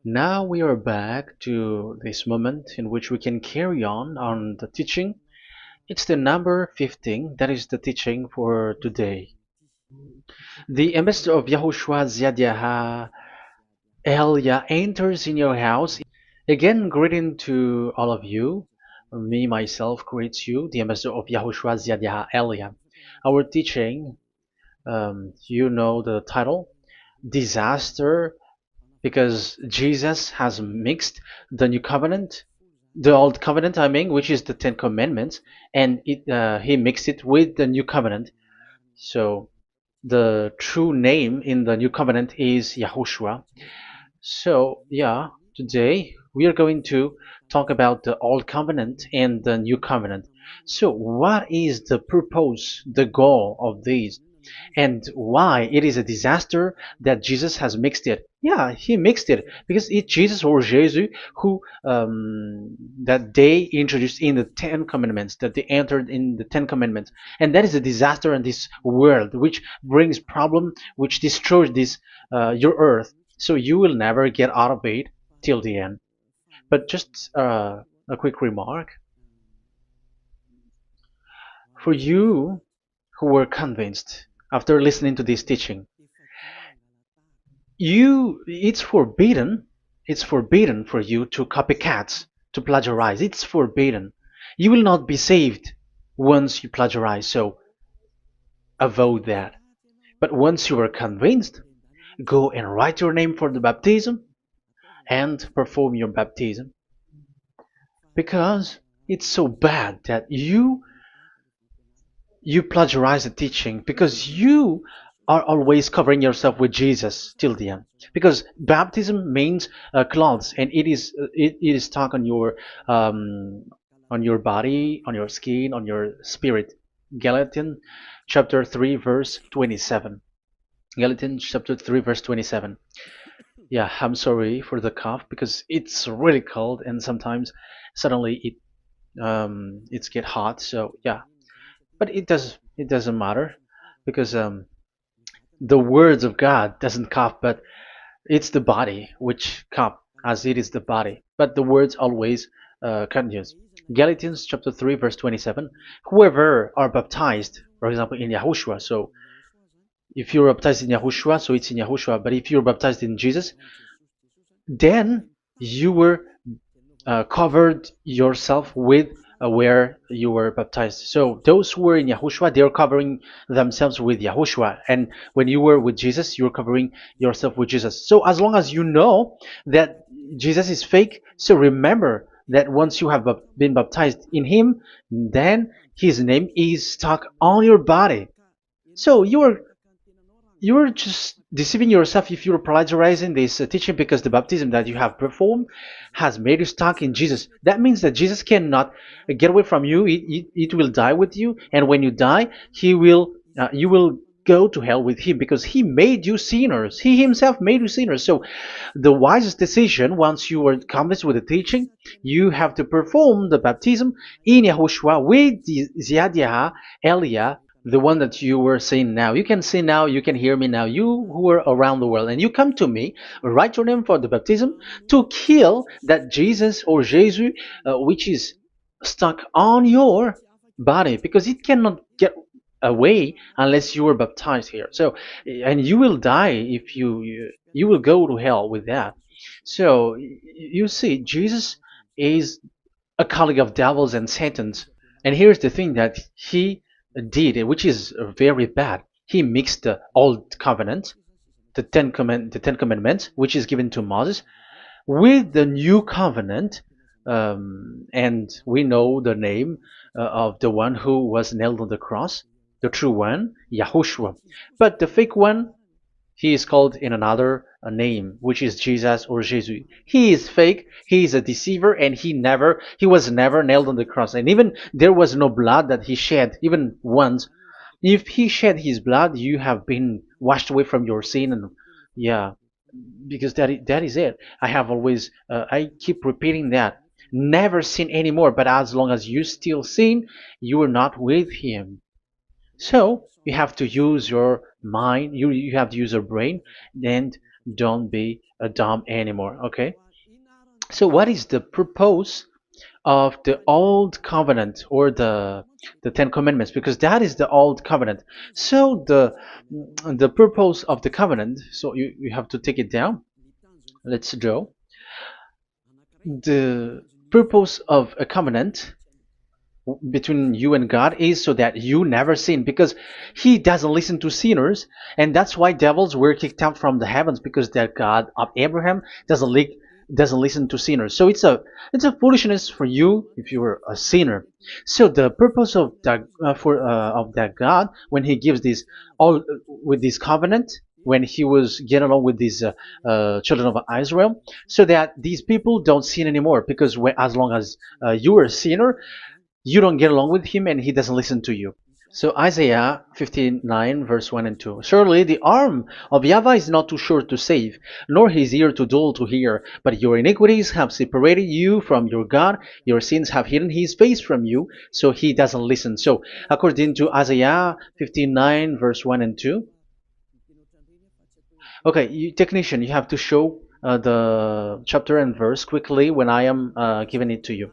Now we are back to this moment in which we can carry on the teaching. It's the number 15, that is the teaching for today. The ambassador of Yahushua Ziadiaha Elia enters in your house. Again, greeting to all of you. Me, myself, greets you, the ambassador of Yahushua Ziadiaha Elia. Our teaching, you know the title, Disaster, because Jesus has mixed the new covenant, the old covenant, I mean, which is the Ten Commandments, and he mixed it with the new covenant. So the true name in the new covenant is Yahushua. So yeah, today we are going to talk about the old covenant and the new covenant. So what is the purpose, the goal of these? And why it is a disaster that Jesus has mixed it. Yeah, he mixed it because it's Jesus or Jesus who that they introduced in the Ten Commandments, that they entered in the Ten Commandments, and that is a disaster in this world, which brings problem, which destroys this your earth. So you will never get out of it till the end. But just a quick remark for you who were convinced after listening to this teaching. It's forbidden for you to copycats, to plagiarize. It's forbidden. You will not be saved once you plagiarize, so avoid that. But once you are convinced, go and write your name for the baptism and perform your baptism, because it's so bad that you plagiarize the teaching, because you are always covering yourself with Jesus till the end. Because baptism means clothes, and it is stuck on your body, on your skin, on your spirit. Galatians chapter 3 verse 27. Galatians chapter 3 verse 27. Yeah, I'm sorry for the cough because it's really cold and sometimes suddenly it's get hot. So yeah, but it doesn't matter because the words of God doesn't cough, but it's the body which cough, as it is the body. But the words always continues. Galatians chapter 3 verse 27. Whoever are baptized, for example, in Yahushua. So if you're baptized in Yahushua, so it's in Yahushua. But if you're baptized in Jesus, then you were covered yourself with where you were baptized. So those who were in Yahushua, they are covering themselves with Yahushua. And when you were with Jesus, you were covering yourself with Jesus. So as long as you know that Jesus is fake, so remember that once you have been baptized in him, then his name is stuck on your body. So you're just deceiving yourself if you're plagiarizing this teaching, because the baptism that you have performed has made you stuck in Jesus. That means that Jesus cannot get away from you. It will die with you, and when you die, you will go to hell with him, because he made you sinners. He himself made you sinners. So the wisest decision, once you are convinced with the teaching, you have to perform the baptism in Yahushua with the Ziadiah Elia, the one that you were saying now. You can see now, you can hear me now. You who are around the world and you come to me, write your name for the baptism to kill that Jesus or Jesus, which is stuck on your body, because it cannot get away unless you are baptized here. So, and you will die if you will go to hell with that. So you see, Jesus is a colleague of devils and Satans. And here's the thing that he did, which is very bad. He mixed the old covenant, the Ten Commandments, which is given to Moses, with the new covenant, and we know the name of the one who was nailed on the cross, the true one, Yahushua. But the fake one, he is called in another name, which is Jesus or Jesus. He is fake. He is a deceiver, and he was never nailed on the cross. And even there was no blood that he shed, even once. If he shed his blood, you have been washed away from your sin, and yeah, because that is it. I keep repeating that. Never sin anymore. But as long as you still sin, you are not with him. So you have to use your mind, you have to use your brain, and don't be dumb anymore. Okay. So what is the purpose of the old covenant, or the Ten Commandments? Because that is the old covenant. So the purpose of the covenant. So you have to take it down. Let's draw. The purpose of a covenant between you and God is so that you never sin, because he doesn't listen to sinners, and that's why devils were kicked out from the heavens, because that God of Abraham doesn't listen to sinners. So it's a foolishness for you if you were a sinner. So the purpose of that God, when he gives this all with this covenant, when he was getting along with these children of Israel, so that these people don't sin anymore, because as long as you are a sinner, you don't get along with him and he doesn't listen to you. So Isaiah 59 verse 1 and 2. Surely the arm of YAHVAH is not too short to save, nor his ear too dull to hear. But your iniquities have separated you from your God. Your sins have hidden his face from you, so he doesn't listen. So according to Isaiah 59 verse 1 and 2. Okay, technician, you have to show the chapter and verse quickly when I am giving it to you,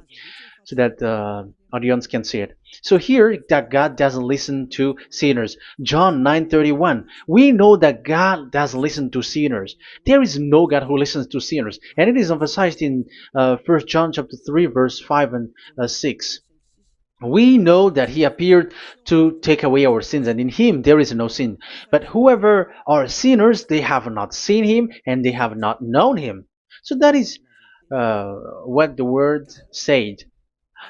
so that the audience can see it. So here, that God doesn't listen to sinners. John 9:31. We know that God doesn't listen to sinners. There is no God who listens to sinners, and it is emphasized in 1 John chapter 3 verse 5 and 6. We know that he appeared to take away our sins, and in him there is no sin. But whoever are sinners, they have not seen him, and they have not known him. So that is what the word said.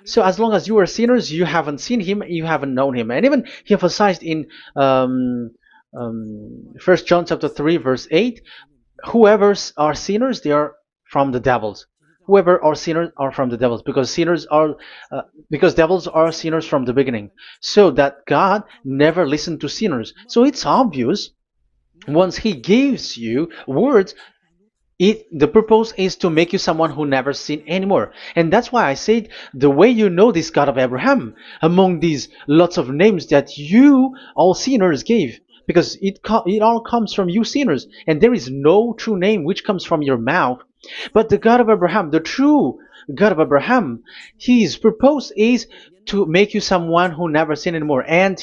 So as long as you are sinners, you haven't seen him, you haven't known him. And even he emphasized in 1 John chapter 3 verse 8, whoever are sinners, they are from the devils. Whoever are sinners are from the devils, because because devils are sinners from the beginning. So that God never listened to sinners. So it's obvious, once he gives you words, the purpose is to make you someone who never sin anymore. And that's why I said, the way you know this God of Abraham among these lots of names that you all sinners gave, because it all comes from you sinners, and there is no true name which comes from your mouth. But the God of Abraham, the true God of Abraham, his purpose is to make you someone who never sin anymore, and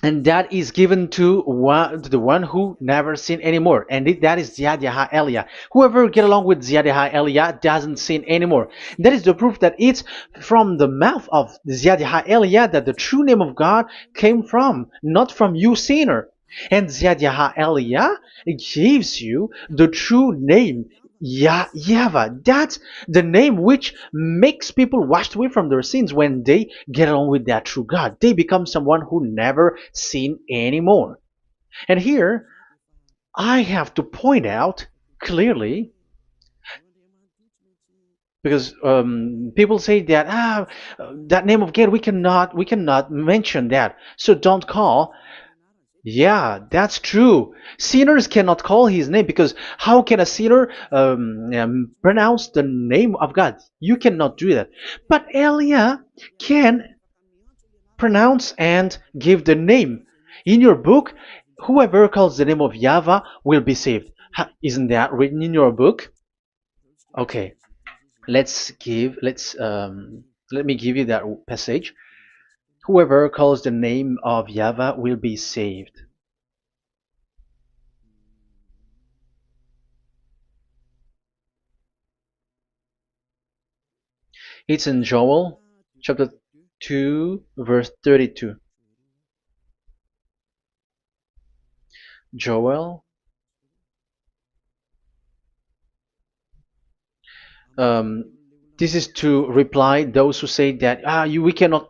that is given to the one who never sin anymore, and that is YAHVAH Elia. Whoever get along with YAHVAH Elia doesn't sin anymore. That is the proof that it's from the mouth of YAHVAH Elia that the true name of God came from, not from you sinner. And YAHVAH Elia gives you the true name, YAHVAH. That's the name which makes people washed away from their sins. When they get along with that true God, they become someone who never sin anymore. And here, I have to point out clearly, because people say that that name of God, we cannot mention that, so don't call. Yeah, that's true. Sinners cannot call his name, because how can a sinner pronounce the name of God? You cannot do that. But Elia can pronounce and give the name. In your book, whoever calls the name of YAHVAH will be saved. Isn't that written in your book? Okay, let me give you that passage. Whoever calls the name of YAHVAH will be saved. It's in Joel chapter 2 verse 32. Joel, um, this is to reply those who say that we cannot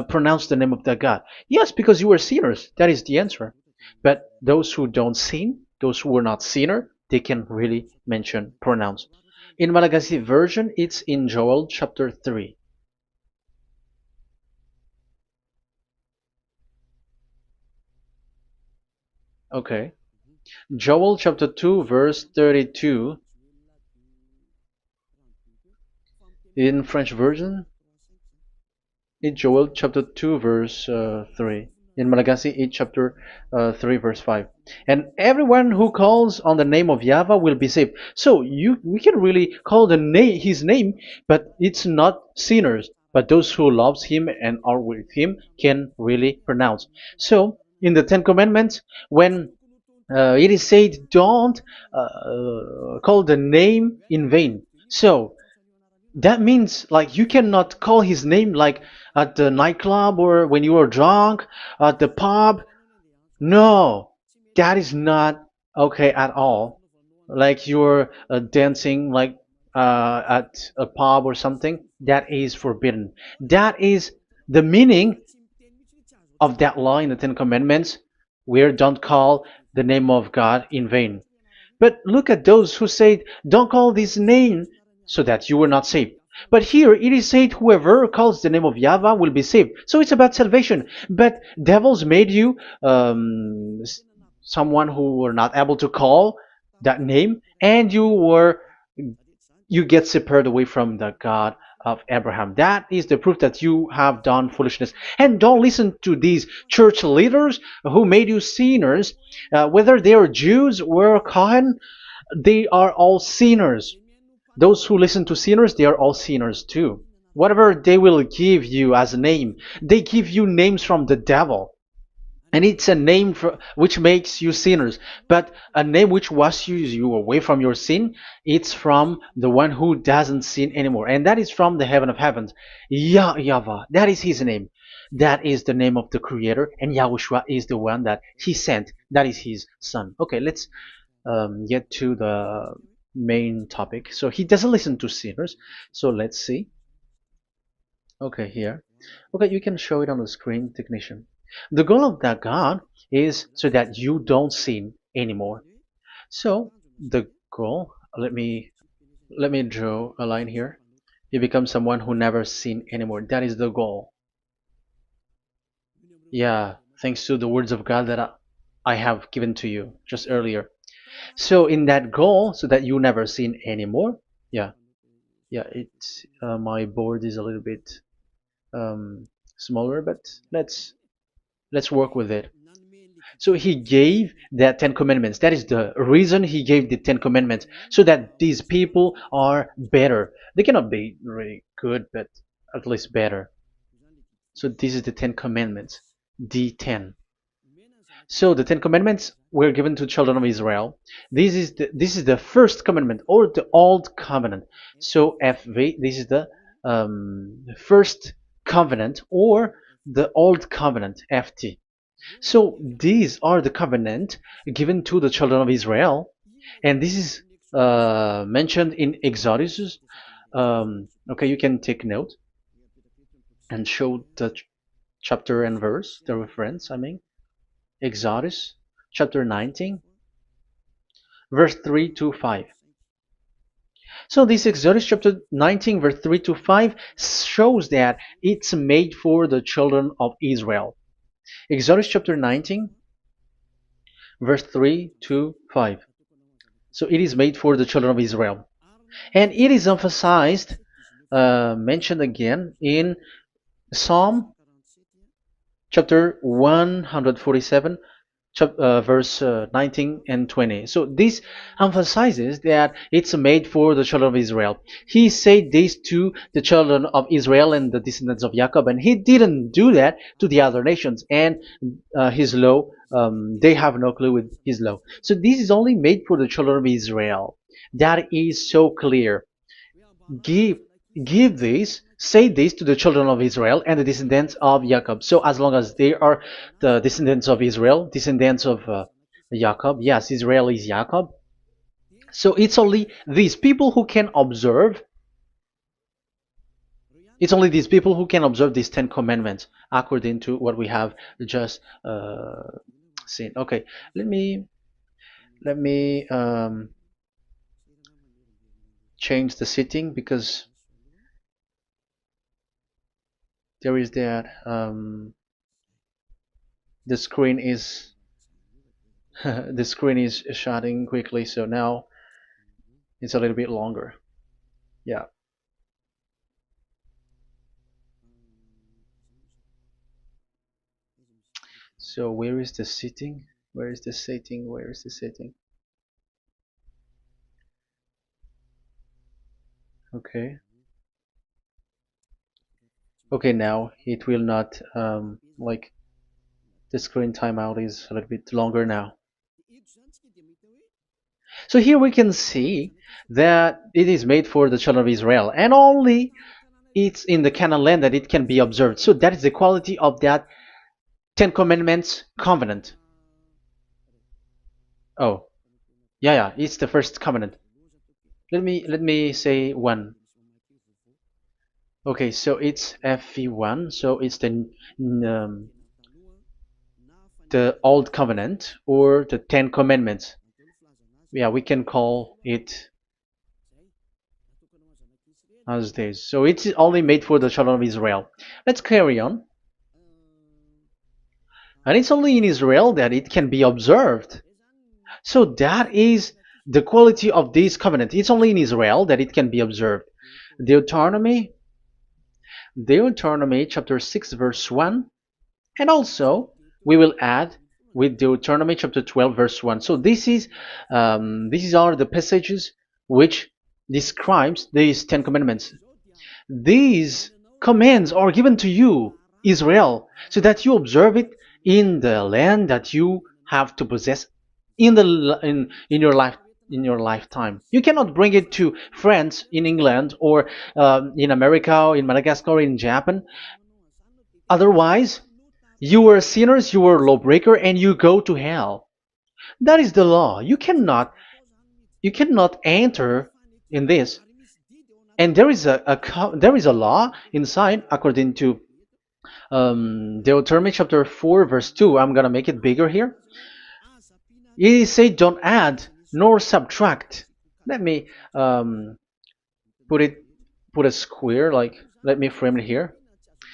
pronounce the name of that God. Yes, because you are sinners. That is the answer. But those who don't sin, those who are not sinner, they can really pronounce. In Malagasy version, it's in Joel chapter 3. Okay. Joel chapter 2 verse 32. In French version, in Joel chapter 2 verse 3. In Malagasy 8 chapter 3 verse 5. And everyone who calls on the name of Yahweh will be saved. So we can really call his name, but it's not sinners, but those who loves him and are with him can really pronounce. So in the Ten Commandments, when it is said, don't call the name in vain. So that means like you cannot call his name like at the nightclub or when you are drunk at the pub. No, that is not okay at all. Like you're dancing like at a pub or something, that is forbidden. That is the meaning of that law in the Ten Commandments, where don't call the name of God in vain. But look at those who say, don't call this name so that you will not saved. But here it is said, whoever calls the name of Yahweh will be saved. So it's about salvation. But devils made you someone who were not able to call that name, and you get separated away from the God of Abraham. That is the proof that you have done foolishness. And don't listen to these church leaders who made you sinners, whether they are Jews or Kohen, they are all sinners. Those who listen to sinners, they are all sinners too. Whatever they will give you as a name, they give you names from the devil. And it's a name which makes you sinners, but a name which washes you away from your sin, it's from the one who doesn't sin anymore, and that is from the heaven of heavens. Yahvah, that is his name. That is the name of the creator, and Yahushua is the one that he sent. That is his son. Okay, let's get to the main topic. So he doesn't listen to sinners. So let's see. Okay, here. Okay, you can show it on the screen, technician. The goal of that God is so that you don't sin anymore. So the goal, let me draw a line here. You become someone who never sin anymore. That is the goal. Yeah, thanks to the words of God that I have given to you just earlier. So in that goal, so that you never sin anymore. Yeah, yeah. It's my board is a little bit smaller, but let's work with it. So he gave the Ten Commandments. That is the reason he gave the Ten Commandments, so that these people are better. They cannot be really good, but at least better. So this is the Ten Commandments, D10. So the Ten Commandments were given to children of Israel. This is the first commandment or the old covenant. So FV, this is the first covenant or the old covenant, FT. So these are the covenant given to the children of Israel, and this is mentioned in Exodus. Okay, you can take note and show the chapter and verse, the reference. I mean, Exodus chapter 19, verse 3 to 5. So this Exodus chapter 19, verse 3 to 5 shows that it's made for the children of Israel. Exodus chapter 19, verse 3 to 5. So it is made for the children of Israel. And it is emphasized, mentioned again in Psalm chapter 147, verse 19 and 20. So this emphasizes that it's made for the children of Israel. He said this to the children of Israel and the descendants of Jacob, and he didn't do that to the other nations. And his law, they have no clue with his law. So this is only made for the children of Israel. That is so clear. Give give this, say this to the children of Israel and the descendants of Jacob. So as long as they are the descendants of Israel, descendants of Jacob, yes, Israel is Jacob. So it's only these people who can observe. It's only these people who can observe these Ten Commandments according to what we have just seen. Okay, let me change the setting because there is that the screen is the screen is shutting quickly, so now it's a little bit longer. Yeah. So where is the sitting? Where is the sitting? Where is the sitting? Okay. Okay, now it will not like the screen timeout is a little bit longer now. So here we can see that it is made for the children of Israel, and only it's in the Canaan land that it can be observed. So that is the quality of that Ten Commandments covenant. Oh, yeah, it's the first covenant. Let me say one. Okay, so it's FV1, so it's the old covenant or the Ten Commandments. Yeah, we can call it as this. So it's only made for the children of Israel. Let's carry on. And it's only in Israel that it can be observed. So that is the quality of this covenant. It's only in Israel that it can be observed. Deuteronomy chapter 6 verse 1, and also we will add with Deuteronomy chapter 12 verse 1. So these are the passages which describes these 10 commandments. These commands are given to you, Israel, so that you observe it in the land that you have to possess in your lifetime. You cannot bring it to France, in England, or in America, or in Madagascar, or in Japan. Otherwise, you were sinners, you were lawbreaker, and you go to hell. That is the law. You cannot enter in this. And there is a law inside, according to Deuteronomy chapter 4 verse 2. I'm gonna make it bigger here. It says don't add nor subtract. Let me put a square, like, let me frame it here.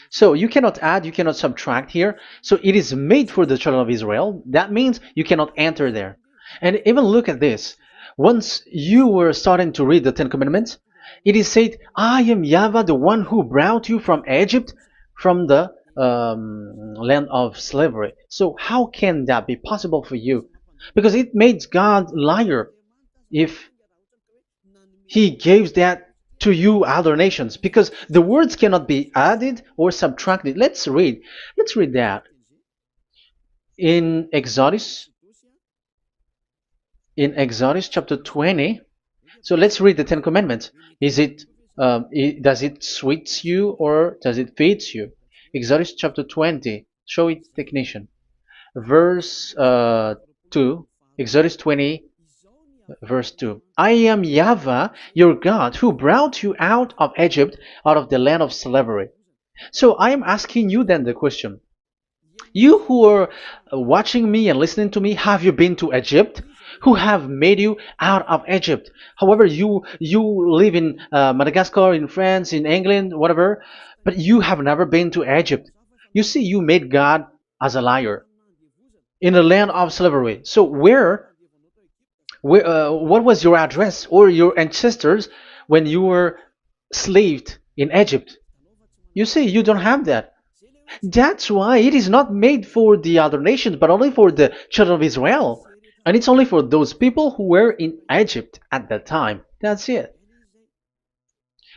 So you cannot add, you cannot subtract here. So it is made for the children of Israel. That means you cannot enter there. And even look at this. Once you were starting to read the Ten Commandments, it is said, I am YAHVAH, the one who brought you from Egypt, from the land of slavery. So how can that be possible for you? Because it makes God liar if he gives that to you other nations, because the words cannot be added or subtracted. Let's read that in Exodus chapter 20. So let's read the Ten Commandments. Does it sweets you or does it feeds you? Exodus chapter 20. Show it, technician. Verse 2. Exodus 20 verse 2. I am YAHVAH, your God, who brought you out of Egypt, out of the land of slavery. So I am asking you then the question. You who are watching me and listening to me, have you been to Egypt? Who have made you out of Egypt? However, you live in Madagascar, in France, in England, whatever, but you have never been to Egypt. You see, you made God as a liar in the land of slavery. So what was your address or your ancestors when you were slaved in Egypt? You see, you don't have that. That's why it is not made for the other nations, but only for the children of Israel. And it's only for those people who were in Egypt at that time. That's it.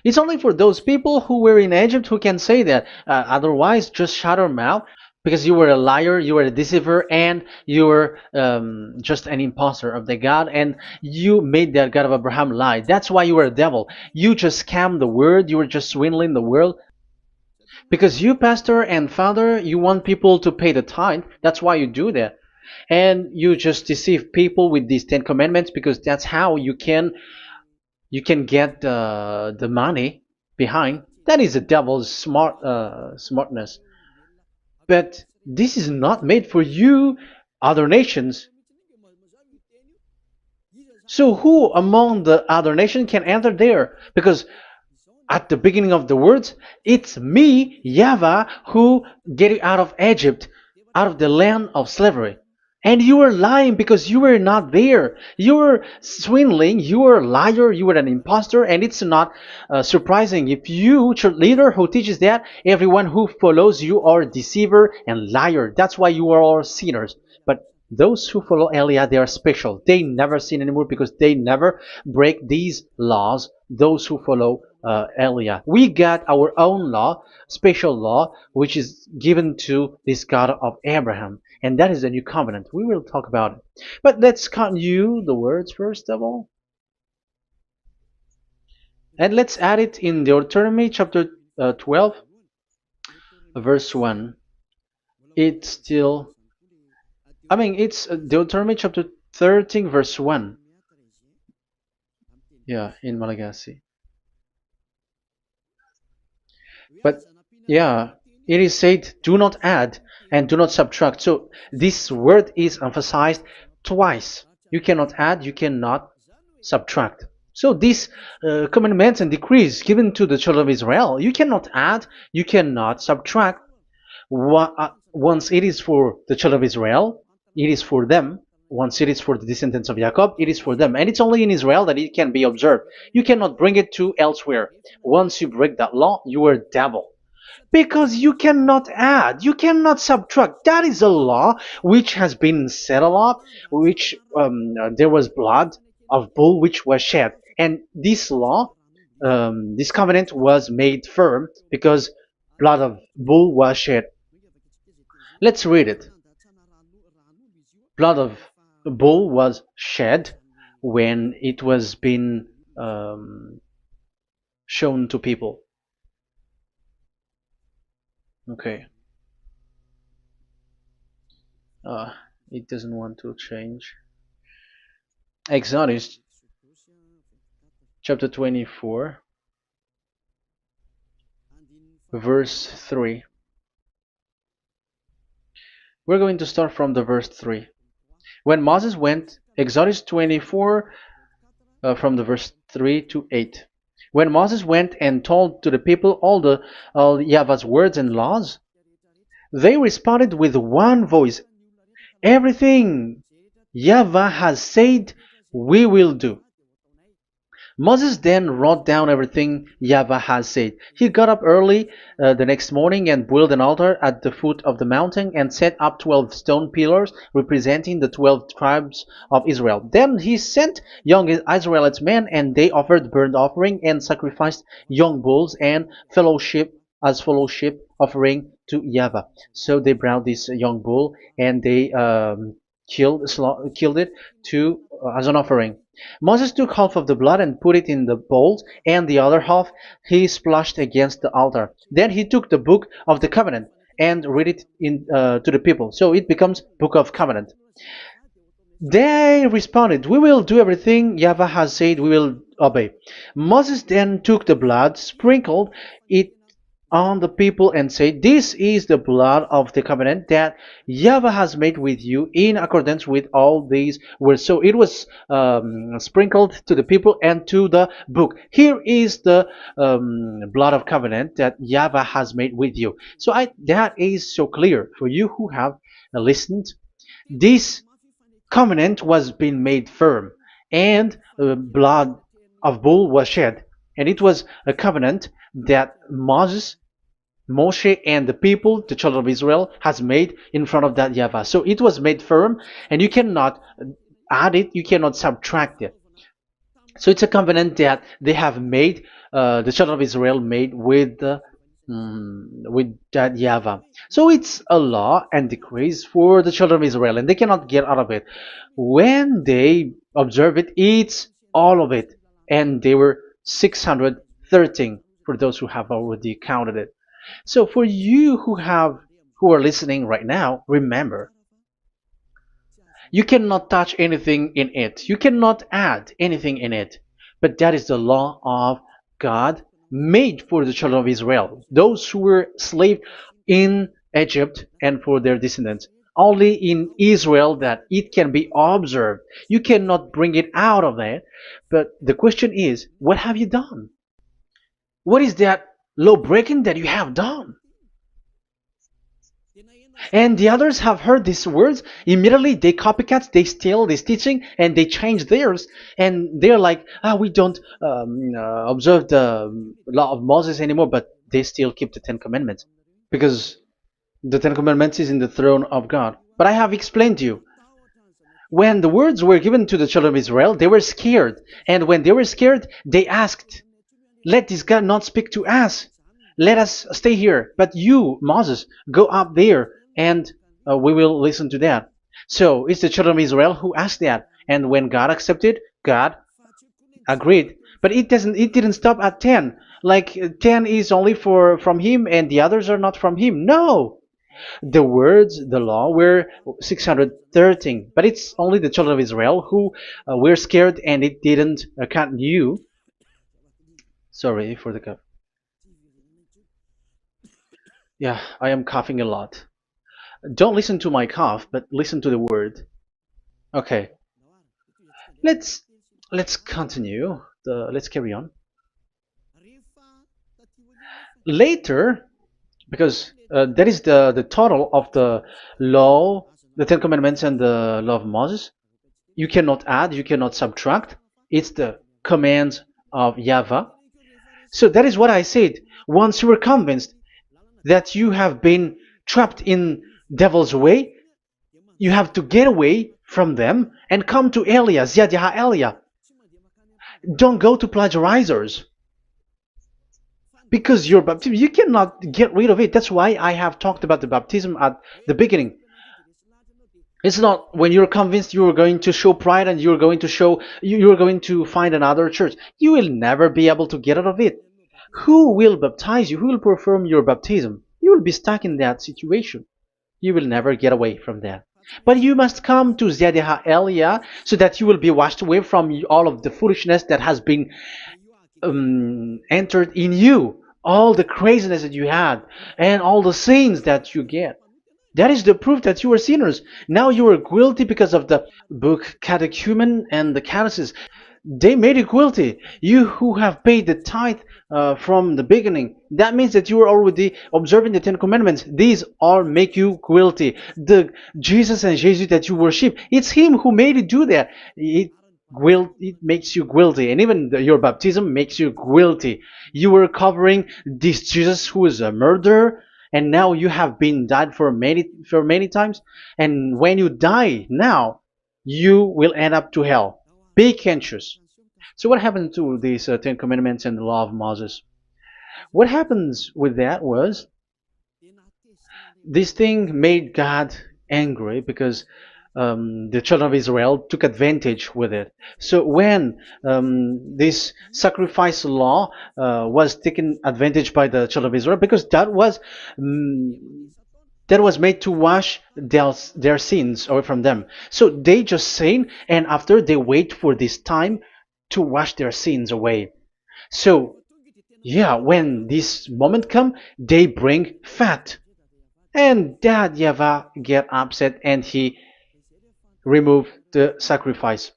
It's only for those people who were in Egypt who can say that. Otherwise, just shut your mouth, because you were a liar, you were a deceiver, and you were just an imposter of the God, and you made that God of Abraham lie. That's why you were a devil. You just scammed the word, you were just swindling the world. Because you, pastor and father, you want people to pay the tithe. That's why you do that. And you just deceive people with these 10 commandments, because that's how you can get the money behind. That is the devil's smartness. But this is not made for you, other nations. So who among the other nations can enter there? Because at the beginning of the words, it's me, YAHVAH, who get you out of Egypt, out of the land of slavery. And you were lying because you were not there. You were swindling. You were a liar. You were an imposter. And it's not surprising if you, church leader who teaches that, everyone who follows you are a deceiver and liar. That's why you are all sinners. But those who follow Elia, they are special. They never sin anymore because they never break these laws. Those who follow Elia. We got our own law, special law, which is given to this God of Abraham. And that is the new covenant. We will talk about it. But let's continue the words first of all. And let's add it in Deuteronomy chapter 12, verse 1. It's still, it's Deuteronomy chapter 13, verse 1. Yeah, in Malagasy. But yeah, it is said, do not add and do not subtract. So this word is emphasized twice. You cannot add, you cannot subtract. So these commandments and decrees given to the children of Israel, you cannot add, you cannot subtract. Once it is for the children of Israel, it is for them. Once it is for the descendants of Jacob, it is for them. And it's only in Israel that it can be observed. You cannot bring it to elsewhere. Once you break that law, you are devil. Because you cannot add, you cannot subtract. That is a law which has been settled up, which there was blood of bull which was shed. And this law, this covenant was made firm because blood of bull was shed. Let's read it. Blood of bull was shed when it was been shown to people. Okay. It doesn't want to change. Exodus chapter 24, verse 3. We're going to start from the verse 3. When Moses went, Exodus 24, from the verse 3 to 8. When Moses went and told to the people all YAHVAH's words and laws, they responded with one voice, everything YAHVAH has said, we will do. Moses then wrote down everything YAHVAH has said. He got up early the next morning and built an altar at the foot of the mountain and set up 12 stone pillars representing the 12 tribes of Israel. Then he sent young Israelite men, and they offered burnt offering and sacrificed young bulls and fellowship offering to YAHVAH. So they brought this young bull and they killed it as an offering. Moses took half of the blood and put it in the bowls, and the other half he splashed against the altar. Then he took the book of the covenant and read it to the people. So it becomes book of covenant. They responded, we will do everything YAHVAH has said, we will obey. Moses then took the blood, sprinkled it on the people, and said, this is the blood of the covenant that YAHVAH has made with you in accordance with all these words. So it was sprinkled to the people and to the book. Here is the blood of covenant that YAHVAH has made with you. So that is so clear for you who have listened. This covenant was being made firm, and blood of bull was shed, and it was a covenant that Moshe and the people, the children of Israel, has made in front of that YAHVAH. So it was made firm, and you cannot add it, you cannot subtract it. So it's a covenant that they have made, the children of Israel made with that YAHVAH. So it's a law and decrees for the children of Israel, and they cannot get out of it. When they observe it, it's all of it, and they were 613 for those who have already counted it. So for you who are listening right now, remember, you cannot touch anything in it. You cannot add anything in it. But that is the law of God made for the children of Israel, those who were slaves in Egypt and for their descendants. Only in Israel that it can be observed. You cannot bring it out of it. But the question is, what have you done? What is that law breaking that you have done? And the others have heard these words. Immediately they copycats, they steal this teaching, and they change theirs. And they're like, ah, we don't observe the law of Moses anymore, but they still keep the Ten Commandments because the Ten Commandments is in the throne of God. But I have explained to you, when the words were given to the children of Israel, they were scared. And when they were scared, they asked, let this God not speak to us. Let us stay here. But you, Moses, go up there and we will listen to that. So it's the children of Israel who asked that. And when God accepted, God agreed. But it didn't stop at 10. Like 10 is only from him and the others are not from him. No. The words, the law, were 613, but it's only the children of Israel who were scared and it didn't count you. Sorry for the cough. Yeah, I am coughing a lot. Don't listen to my cough, but listen to the word. Okay, let's let's continue. Let's carry on. Later, because that is the total of the law, the Ten Commandments, and the law of Moses. You cannot add, you cannot subtract. It's the commands of YAHVAH. So that is what I said. Once you are convinced that you have been trapped in devil's way, you have to get away from them and come to Elia, Ziadiha Elia. Don't go to plagiarizers. Because your baptism, you cannot get rid of it. That's why I have talked about the baptism at the beginning. It's not when you're convinced you're going to show pride and you're going to show you're going to find another church. You will never be able to get out of it. Who will baptize you? Who will perform your baptism? You will be stuck in that situation. You will never get away from that. But you must come to Ziadiha Elia so that you will be washed away from all of the foolishness that has been entered in you, all the craziness that you had, and all the sins that you get. That is the proof that you are sinners. Now you are guilty because of the book Catechumen and the Catechism. They made you guilty. You who have paid the tithe from the beginning, that means that you are already observing the Ten Commandments. These all make you guilty. The Jesus and Jesus that you worship, it's Him who made you do that. It makes you guilty, and even your baptism makes you guilty. You were covering this Jesus who is a murderer, and now you have been died for many times. And when you die now, you will end up to hell. Be conscious. So what happened to these Ten Commandments and the law of Moses? What happens with that was this thing made God angry because the children of Israel took advantage with it. So when this sacrifice law was taken advantage by the children of Israel, because that was made to wash their sins away from them. So they just sin, and after they wait for this time to wash their sins away. So yeah, when this moment come, they bring fat, and that YAHVAH get upset and he remove the sacrifice.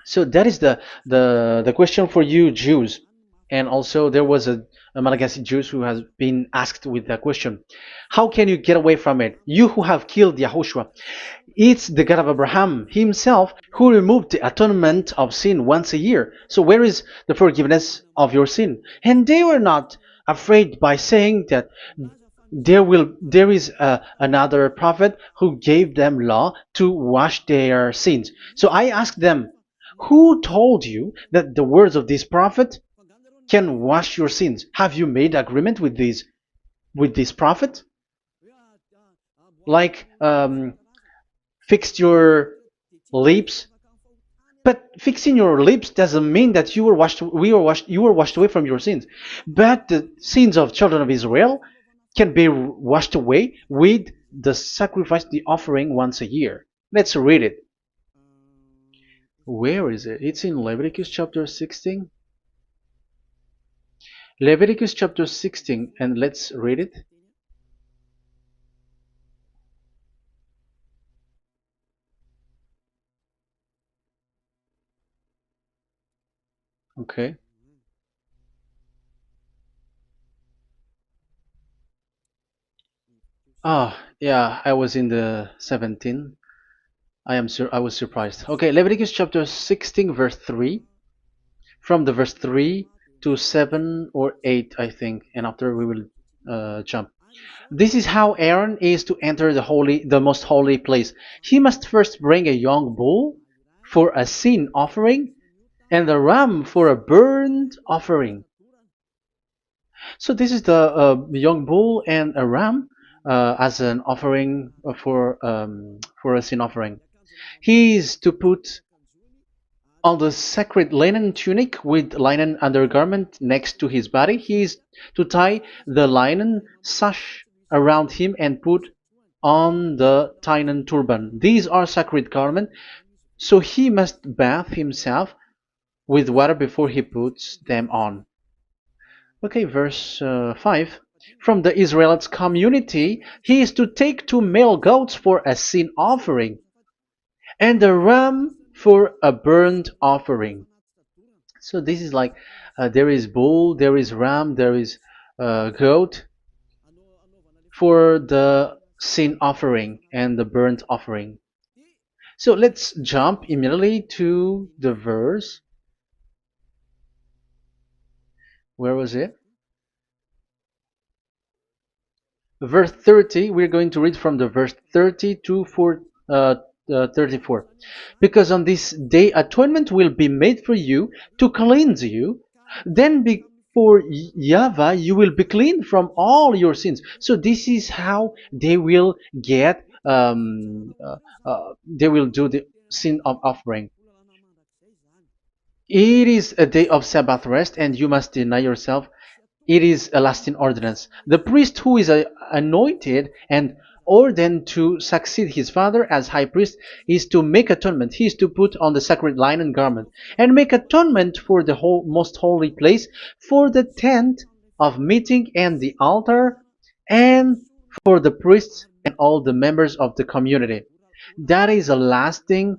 So that is the question for you Jews. And also there was a Malagasy Jews who has been asked with that question. How can you get away from it? You who have killed YAHOSHUAH. It's the God of Abraham himself who removed the atonement of sin once a year. So where is the forgiveness of your sin? And they were not afraid by saying that there is another prophet who gave them law to wash their sins. So I asked them, who told you that the words of this prophet can wash your sins? Have you made agreement with this prophet? Like fixed your lips, but fixing your lips doesn't mean that you were washed away from your sins. But the sins of children of Israel can be washed away with the sacrifice, the offering once a year. Let's read it. Where is it? It's in Leviticus chapter 16. Leviticus chapter 16, and let's read it. Okay. Ah, Yeah, I was in the 17. I was surprised. Okay, Leviticus chapter 16 verse 3, from the verse 3 to 7 or 8, I think, and after we will jump. This is how Aaron is to enter the most holy place. He must first bring a young bull for a sin offering and a ram for a burnt offering. So this is the young bull and a ram as an offering for a sin offering. He is to put on the sacred linen tunic with linen undergarment next to his body. He is to tie the linen sash around him and put on the linen turban. These are sacred garments, so he must bathe himself with water before he puts them on. Okay, verse 5. From the Israelites' community, he is to take two male goats for a sin offering and a ram for a burnt offering. So this is like there is bull, there is ram, there is goat for the sin offering and the burnt offering. So let's jump immediately to the verse. Where was it? Verse 30. We're going to read from the verse 30 to 34. Because on this day atonement will be made for you to cleanse you. Then before YAHVAH you will be clean from all your sins. So this is how they will get. They will do the sin of offering. It is a day of Sabbath rest, and you must deny yourself. It is a lasting ordinance. The priest who is anointed and ordained to succeed his father as high priest is to make atonement. He is to put on the sacred linen garment and make atonement for the most holy place, for the tent of meeting and the altar, and for the priests and all the members of the community. That is a lasting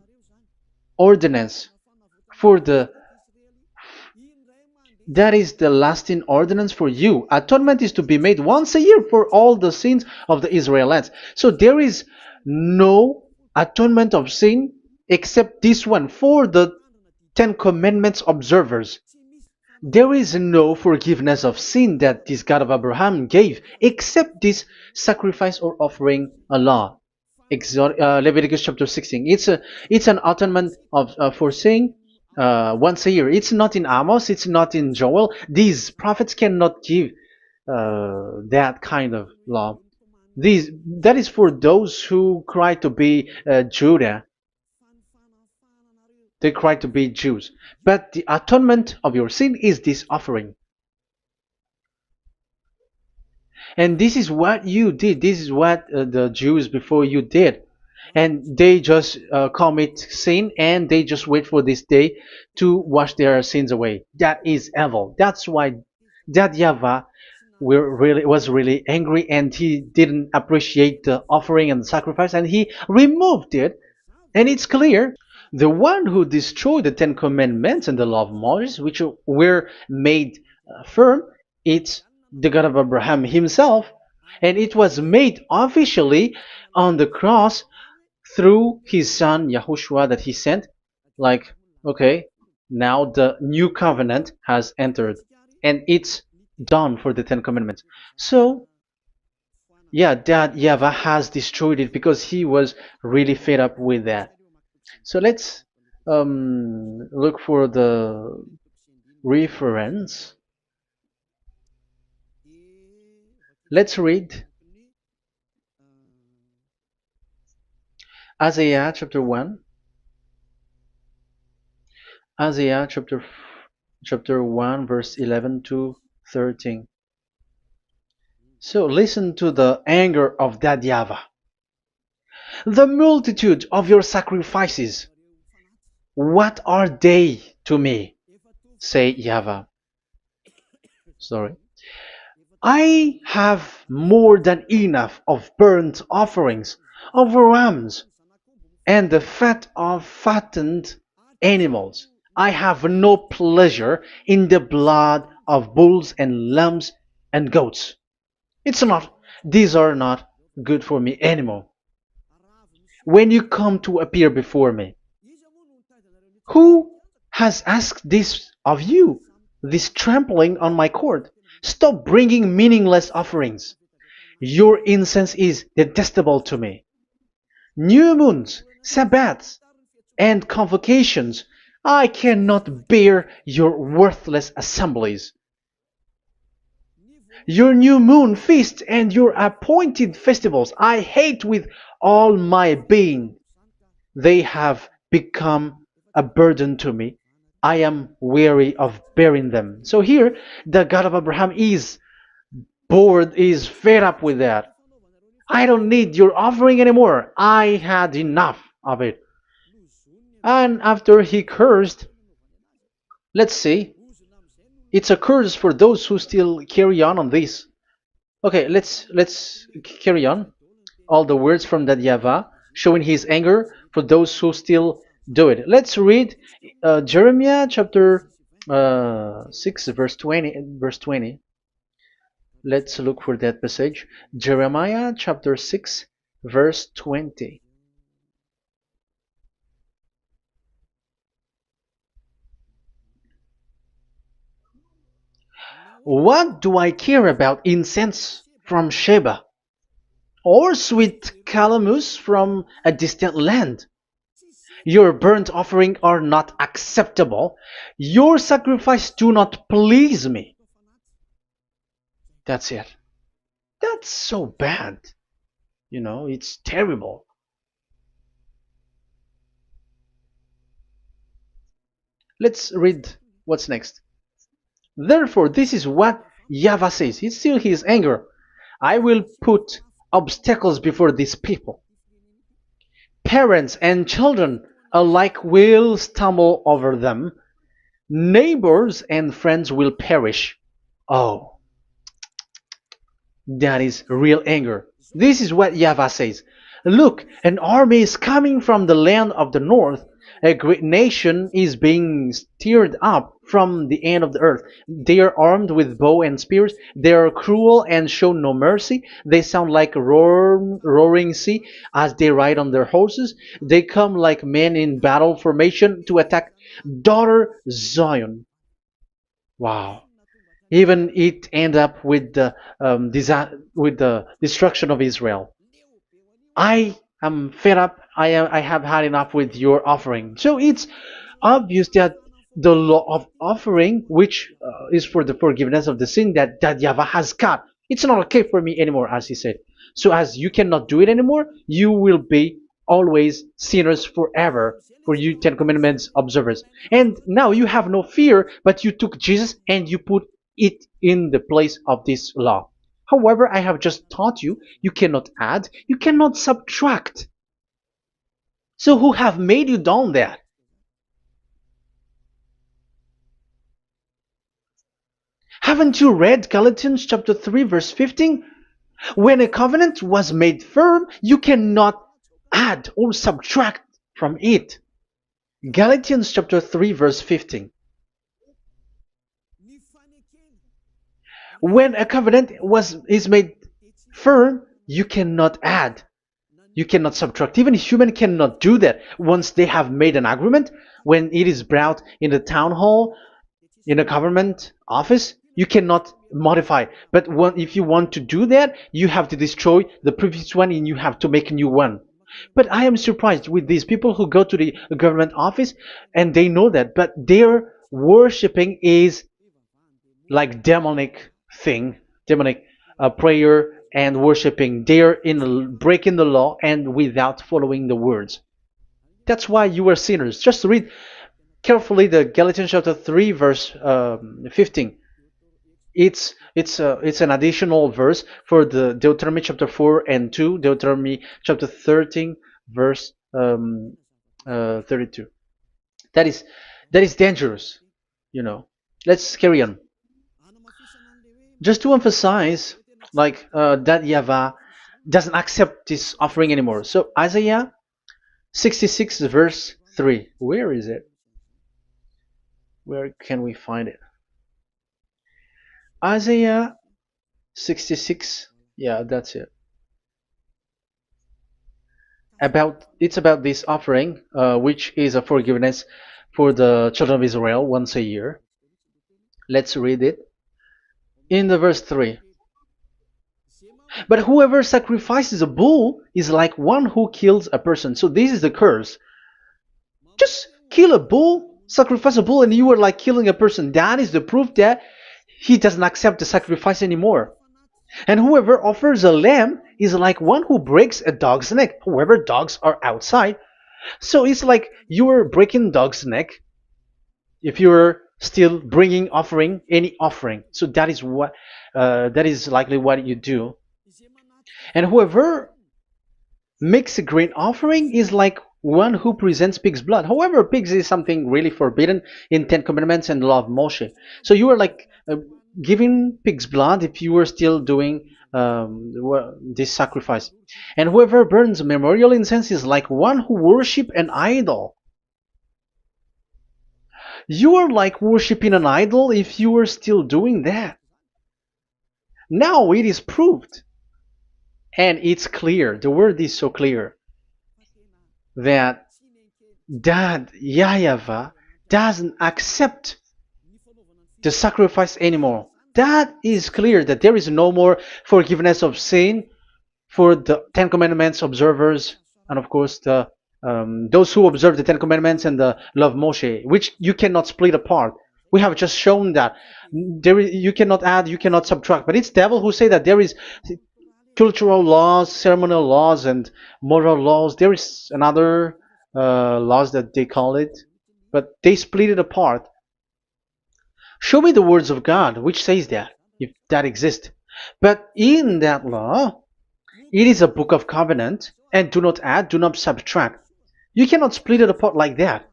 ordinance for the that is the lasting ordinance for you. Atonement is to be made once a year for all the sins of the Israelites. So there is no atonement of sin except this one for the Ten Commandments observers. There is no forgiveness of sin that this God of Abraham gave except this sacrifice or offering Allah. Leviticus chapter 16. It's an atonement of for sin once a year. It's not in Amos. It's not in Joel. These prophets cannot give that kind of law. That is for those who cry to be Judah. They cry to be Jews. But the atonement of your sin is this offering. And this is what you did. This is what the Jews before you did. And they just commit sin and they just wait for this day to wash their sins away. That is evil. That's why that YAHVAH was really angry and he didn't appreciate the offering and the sacrifice and he removed it. And it's clear the one who destroyed the Ten Commandments and the law of Moses, which were made firm, it's the God of Abraham himself. And it was made officially on the cross through his son YAHOSHUAH that he sent. Like, okay, now the new covenant has entered and it's done for the Ten Commandments. So, yeah, that YAHVAH has destroyed it because he was really fed up with that. So let's look for the reference. Let's read Isaiah chapter 1. Isaiah chapter 1 verse 11 to 13. So listen to the anger of that YAHVAH. The multitude of your sacrifices, what are they to me? Say YAHVAH. Sorry. I have more than enough of burnt offerings, of rams, and the fat of fattened animals. I have no pleasure in the blood of bulls and lambs and goats. These are not good for me anymore. When you come to appear before me, who has asked this of you? This trampling on my court. Stop bringing meaningless offerings. Your incense is detestable to me. New moons, Sabbaths, and convocations. I cannot bear your worthless assemblies. Your new moon feast and your appointed festivals I hate with all my being. They have become a burden to me. I am weary of bearing them. So here, the God of Abraham is bored, is fed up with that. I don't need your offering anymore. I had enough of it. And after he cursed, let's see, it's a curse for those who still carry on this. Okay, let's carry on. All the words from that YAHVAH showing his anger for those who still do it. Let's read Jeremiah chapter 6 verse 20 verse 20. Let's look for that passage. Jeremiah chapter 6 verse 20. What do I care about incense from Sheba or sweet calamus from a distant land? Your burnt offering are not acceptable. Your sacrifice do not please me. That's it. That's so bad. It's terrible. Let's read what's next. Therefore, this is what YAHVAH says. It's still his anger. I will put obstacles before these people. Parents and children alike will stumble over them. Neighbors and friends will perish. Oh, that is real anger. This is what YAHVAH says. Look, an army is coming from the land of the north. A great nation is being stirred up from the end of the earth. They are armed with bow and spears. They are cruel and show no mercy. They sound like a roaring sea as they ride on their horses. They come like men in battle formation to attack daughter Zion. Wow. Even it end up with with the destruction of Israel. I am fed up. I have had enough with your offering. So it's obvious that the law of offering, which is for the forgiveness of the sin that YAHVAH has got, it's not okay for me anymore, as he said. So as you cannot do it anymore, you will be always sinners forever for you Ten Commandments observers. And now you have no fear, but you took Jesus and you put it in the place of this law. However, I have just taught you, you cannot add, you cannot subtract. So who have made you done that? Haven't you read Galatians chapter 3 verse 15? When a covenant was made firm, you cannot add or subtract from it. Galatians chapter 3 verse 15. When a covenant is made firm, you cannot add. You cannot subtract. Even human cannot do that. Once they have made an agreement, when it is brought in the town hall, in a government office, you cannot modify. But if you want to do that, you have to destroy the previous one and you have to make a new one. But I am surprised with these people who go to the government office and they know that, but their worshipping is like demonic thing, demonic prayer and worshipping. They're in breaking the law and without following the words. That's why you are sinners. Just read carefully the Galatians chapter 3 verse 15. It's an additional verse for the Deuteronomy chapter 4 and 2, Deuteronomy chapter 13 verse 32. That is dangerous, you know. Let's carry on. Just to emphasize, like that YAHVAH doesn't accept this offering anymore. So Isaiah 66 verse 3. Where is it? Where can we find it? Isaiah 66. Yeah, that's it. It's about this offering, which is a forgiveness for the children of Israel once a year. Let's read it in the verse 3. But whoever sacrifices a bull is like one who kills a person. So this is the curse. Just kill a bull, sacrifice a bull, and you are like killing a person. That is the proof that he doesn't accept the sacrifice anymore. And whoever offers a lamb is like one who breaks a dog's neck. However, dogs are outside. So it's like you are breaking dog's neck if you're still bringing offering any offering. So that is likely what you do. And whoever makes a grain offering is like one who presents pig's blood. However, pigs is something really forbidden in Ten Commandments and the law of Moshe. So you are like giving pig's blood if you are still doing this sacrifice. And whoever burns memorial incense is like one who worship an idol. You are like worshiping an idol if you are still doing that. Now it is proved. And it's clear, the word is so clear, that YAHVAH doesn't accept the sacrifice anymore. That is clear that there is no more forgiveness of sin for the Ten Commandments observers, and of course those who observe the Ten Commandments and the law of Moshe, which you cannot split apart. We have just shown that you cannot add, you cannot subtract. But it's devil who say that there is cultural laws, ceremonial laws, and moral laws. There is another laws that they call it, but they split it apart. Show me the words of God which says that, if that exists. But in that law, it is a book of covenant, and do not add, do not subtract. You cannot split it apart like that.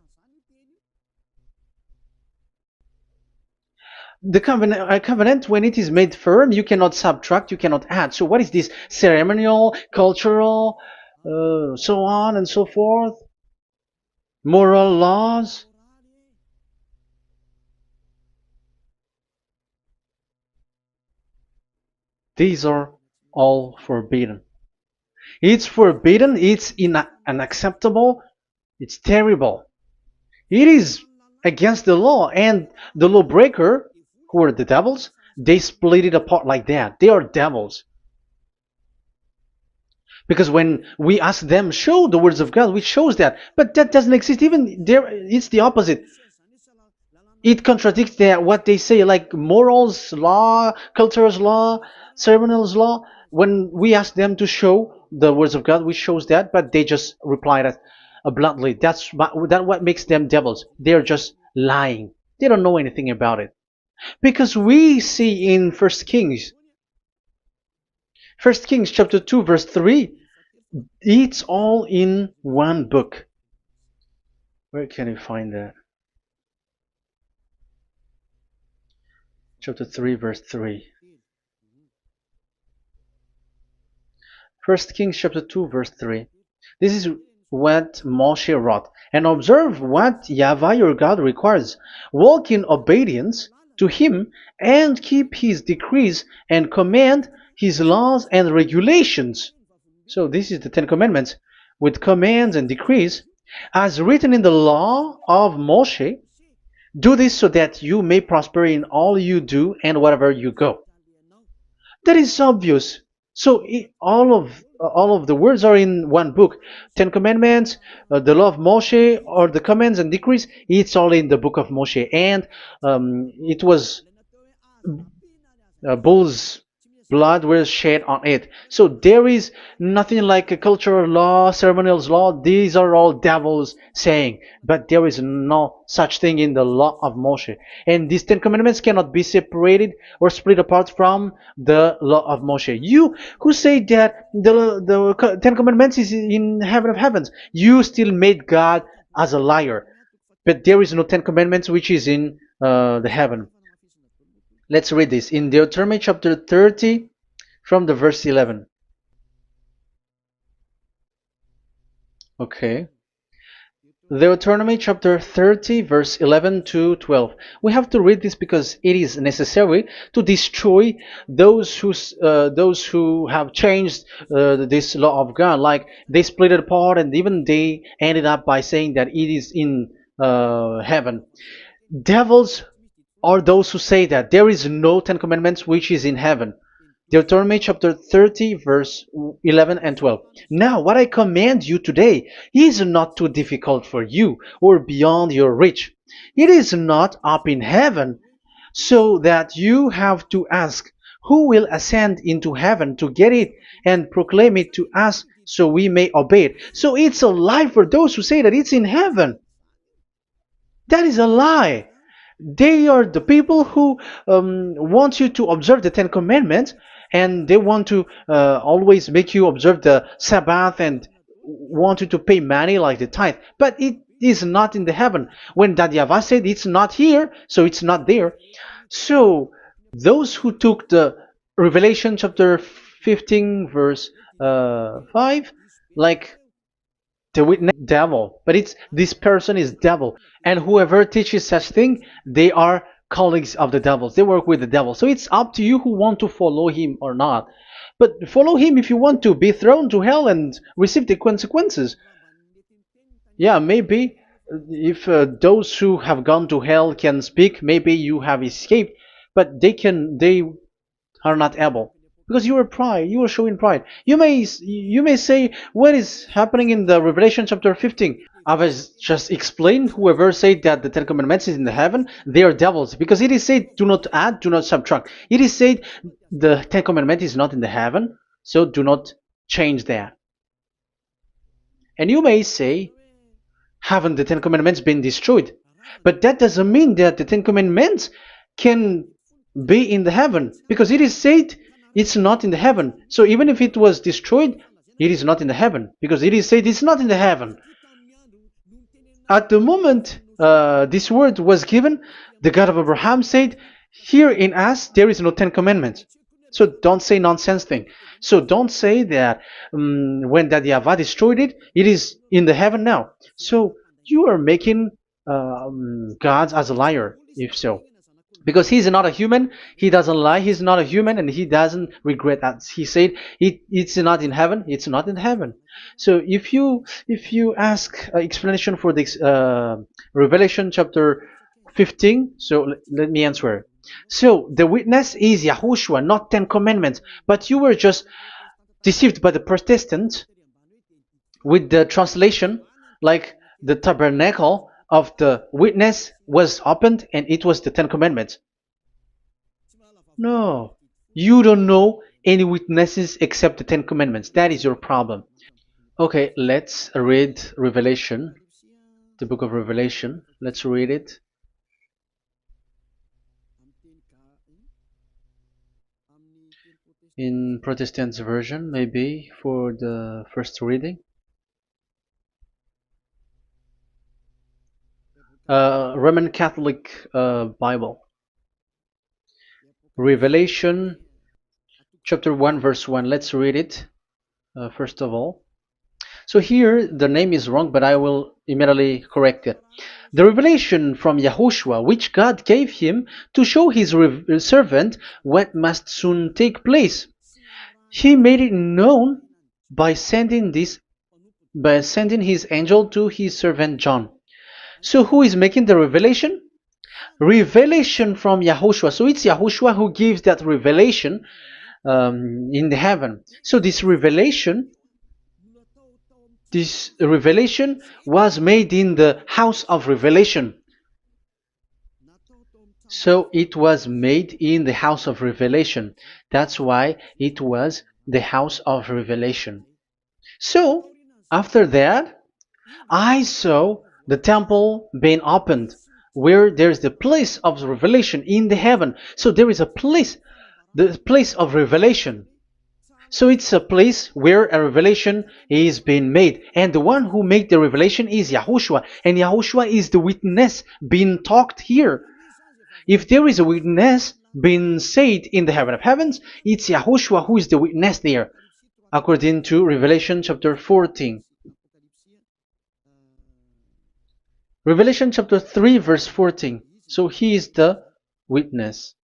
The covenant, when it is made firm, you cannot subtract, you cannot add. So what is this ceremonial, cultural, so on and so forth? Moral laws? These are all forbidden. It's forbidden, it's unacceptable, it's terrible. It is against the law, and the lawbreaker, who are the devils, they split it apart like that. They are devils. Because when we ask them, show the words of God, which shows that, but that doesn't exist. Even there, it's the opposite. It contradicts what they say, like morals law, cultural law, ceremonial law. When we ask them to show the words of God, which shows that, but they just reply that bluntly. That's what makes them devils. They're just lying. They don't know anything about it. Because we see in First Kings chapter 2 verse 3, it's all in one book. Where can you find that? Chapter 3 verse 3. First Kings chapter 2 verse 3. This is what Moshe wrote. And observe what YAHVAH your God requires. Walk in obedience to him and keep his decrees and command his laws and regulations. So this is the Ten Commandments with commands and decrees as written in the law of Moshe. Do this so that you may prosper in all you do and wherever you go. That is obvious. So all of the words are in one book. Ten Commandments, the law of Moshe, or the commands and decrees. It's all in the book of Moshe, and it was bull's blood was shed on it. So there is nothing like a cultural law, ceremonial law. These are all devils saying, but there is no such thing in the law of Moshe. And these Ten Commandments cannot be separated or split apart from the law of Moshe. You who say that the Ten Commandments is in heaven of heavens, you still made God as a liar. But there is no Ten Commandments which is in the heaven. Let's read this in Deuteronomy chapter 30 from the verse 11. Okay. Deuteronomy chapter 30 verse 11 to 12. We have to read this because it is necessary to destroy those who have changed this law of God. Like they split it apart, and even they ended up by saying that it is in heaven. Devils are those who say that there is no Ten Commandments which is in heaven. Deuteronomy chapter 30, verse 11 and 12. Now, what I command you today is not too difficult for you or beyond your reach. It is not up in heaven, so that you have to ask, who will ascend into heaven to get it and proclaim it to us so we may obey it? So it's a lie for those who say that it's in heaven. That is a lie. They are the people who want you to observe the Ten Commandments, and they want to always make you observe the Sabbath and want you to pay money like the tithe. But it is not in the heaven. When that YAHVAH said it's not here, so it's not there. So those who took the Revelation chapter 15 verse 5, like the witness devil, but it's this person is devil, and whoever teaches such thing, they are colleagues of the devils, they work with the devil. So it's up to you who want to follow him or not, but follow him if you want to be thrown to hell and receive the consequences. Yeah, maybe if those who have gone to hell can speak, maybe you have escaped, but they are not able, because you are pride, you are showing pride. You may say, what is happening in the Revelation chapter 15? I was just explained, whoever said that the Ten Commandments is in the heaven, they are devils, because it is said, do not add, do not subtract. It is said the Ten Commandment is not in the heaven, so do not change that. And you may say, haven't the Ten Commandments been destroyed? But that doesn't mean that the Ten Commandments can be in the heaven, because it is said it's not in the heaven. So even if it was destroyed, it is not in the heaven, because it is said it's not in the heaven. At the moment this word was given, the God of Abraham said, here in us there is no Ten Commandments. So don't say nonsense thing. So don't say that when that YAHVAH destroyed it, it is in the heaven now. So you are making God as a liar, if so. Because he's not a human, he doesn't lie, he's not a human, and he doesn't regret that. He said it's not in heaven, it's not in heaven. So if you ask explanation for this Revelation chapter 15, so let me answer. So the witness is YAHOSHUAH, not Ten Commandments, but you were just deceived by the Protestants with the translation, like the tabernacle of the witness was opened and it was the Ten Commandments. No, you don't know any witnesses except the Ten Commandments. That is your problem. Okay, let's read Revelation, the book of Revelation. Let's read it. In Protestant version, maybe for the first reading. Roman Catholic Bible. Revelation chapter 1 verse 1. Let's read it first of all. So here the name is wrong, but I will immediately correct it. The revelation from YAHOSHUAH, which God gave him to show his servant what must soon take place. He made it known by sending his angel to his servant John. So who is making the revelation? Revelation from YAHOSHUAH. So it's YAHOSHUAH who gives that revelation in the heaven. So this revelation was made in the house of revelation. So it was made in the house of revelation. That's why it was the house of revelation. So after that, I saw the temple being opened, where there's the place of revelation in the heaven. So there is a place, the place of revelation. So it's a place where a revelation is being made. And the one who made the revelation is YAHOSHUAH. And YAHOSHUAH is the witness being talked here. If there is a witness being said in the heaven of heavens, it's YAHOSHUAH who is the witness there, according to Revelation chapter 14. Revelation chapter 3 verse 14. So he is the witness.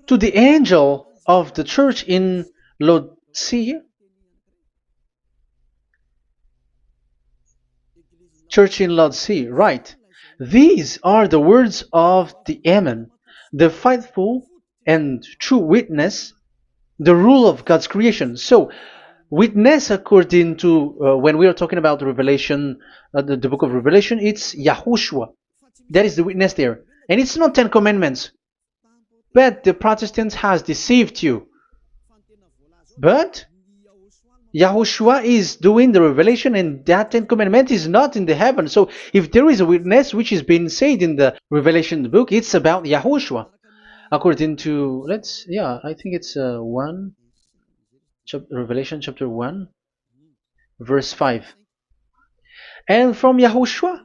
To the angel of the church in Laodicea, church in Laodicea, right. These are the words of the Amen, the faithful and true witness, the rule of God's creation. So, witness according to when we are talking about the Revelation, the book of Revelation, it's YAHOSHUAH. That is the witness there. And it's not 10 Commandments. But the Protestants has deceived you. But Yahushua is doing the revelation, and that 10 Commandment is not in the heaven. So if there is a witness which is being said in the Revelation book, it's about Yahushua. According to, I think it's Revelation chapter 1, verse 5. And from Yahushua,